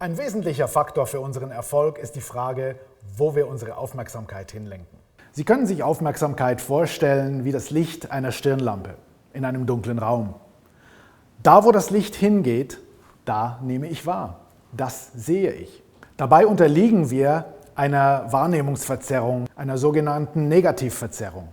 Ein wesentlicher Faktor für unseren Erfolg ist die Frage, wo wir unsere Aufmerksamkeit hinlenken. Sie können sich Aufmerksamkeit vorstellen wie das Licht einer Stirnlampe in einem dunklen Raum. Da, wo das Licht hingeht, da nehme ich wahr. Das sehe ich. Dabei unterliegen wir einer Wahrnehmungsverzerrung, einer sogenannten Negativverzerrung.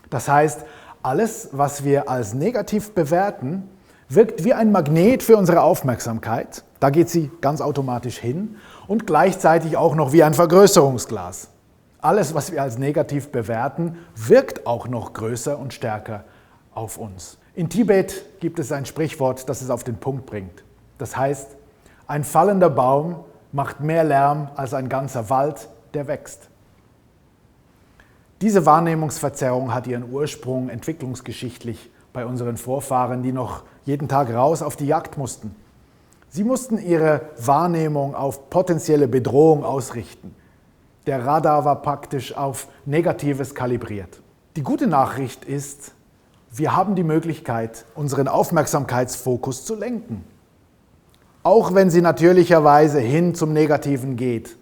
Das heißt, alles, was wir als negativ bewerten, wirkt wie ein Magnet für unsere Aufmerksamkeit. Da geht sie ganz automatisch hin und gleichzeitig auch noch wie ein Vergrößerungsglas. Alles, was wir als negativ bewerten, wirkt auch noch größer und stärker auf uns. In Tibet gibt es ein Sprichwort, das es auf den Punkt bringt. Das heißt, ein fallender Baum macht mehr Lärm als ein ganzer Wald, der wächst. Diese Wahrnehmungsverzerrung hat ihren Ursprung entwicklungsgeschichtlich bei unseren Vorfahren, die noch jeden Tag raus auf die Jagd mussten. Sie mussten ihre Wahrnehmung auf potenzielle Bedrohung ausrichten. Der Radar war praktisch auf Negatives kalibriert. Die gute Nachricht ist, wir haben die Möglichkeit, unseren Aufmerksamkeitsfokus zu lenken. Auch wenn sie natürlicherweise hin zum Negativen geht,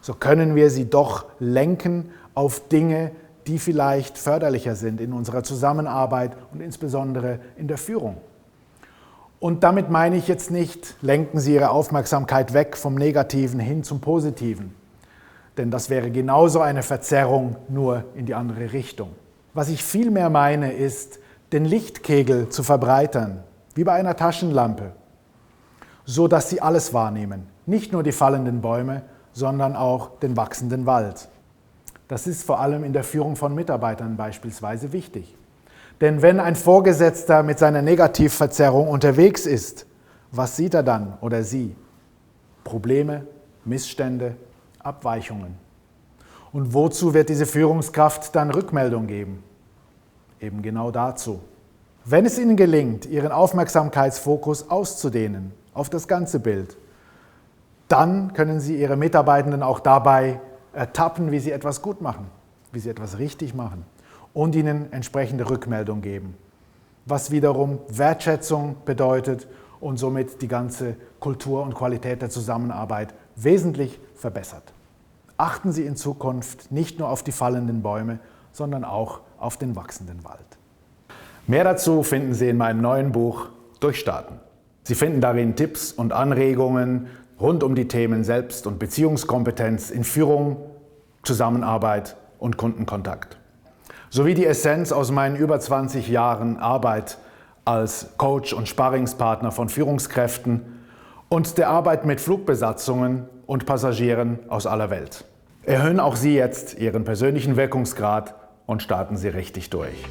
so können wir sie doch lenken auf Dinge, die vielleicht förderlicher sind in unserer Zusammenarbeit und insbesondere in der Führung. Und damit meine ich jetzt nicht, lenken Sie Ihre Aufmerksamkeit weg vom Negativen hin zum Positiven. Denn das wäre genauso eine Verzerrung, nur in die andere Richtung. Was ich vielmehr meine, ist, den Lichtkegel zu verbreitern, wie bei einer Taschenlampe, so dass Sie alles wahrnehmen. Nicht nur die fallenden Bäume, sondern auch den wachsenden Wald. Das ist vor allem in der Führung von Mitarbeitern beispielsweise wichtig. Denn wenn ein Vorgesetzter mit seiner Negativverzerrung unterwegs ist, was sieht er dann oder sie? Probleme, Missstände, Abweichungen. Und wozu wird diese Führungskraft dann Rückmeldung geben? Eben genau dazu. Wenn es Ihnen gelingt, Ihren Aufmerksamkeitsfokus auszudehnen auf das ganze Bild, dann können Sie Ihre Mitarbeitenden auch dabei ertappen, wie sie etwas gut machen, wie sie etwas richtig machen und ihnen entsprechende Rückmeldung geben, was wiederum Wertschätzung bedeutet und somit die ganze Kultur und Qualität der Zusammenarbeit wesentlich verbessert. Achten Sie in Zukunft nicht nur auf die fallenden Bäume, sondern auch auf den wachsenden Wald. Mehr dazu finden Sie in meinem neuen Buch Durchstarten. Sie finden darin Tipps und Anregungen rund um die Themen Selbst- und Beziehungskompetenz in Führung, Zusammenarbeit und Kundenkontakt. Sowie die Essenz aus meinen über 20 Jahren Arbeit als Coach und Sparringspartner von Führungskräften und der Arbeit mit Flugbesatzungen und Passagieren aus aller Welt. Erhöhen auch Sie jetzt Ihren persönlichen Wirkungsgrad und starten Sie richtig durch.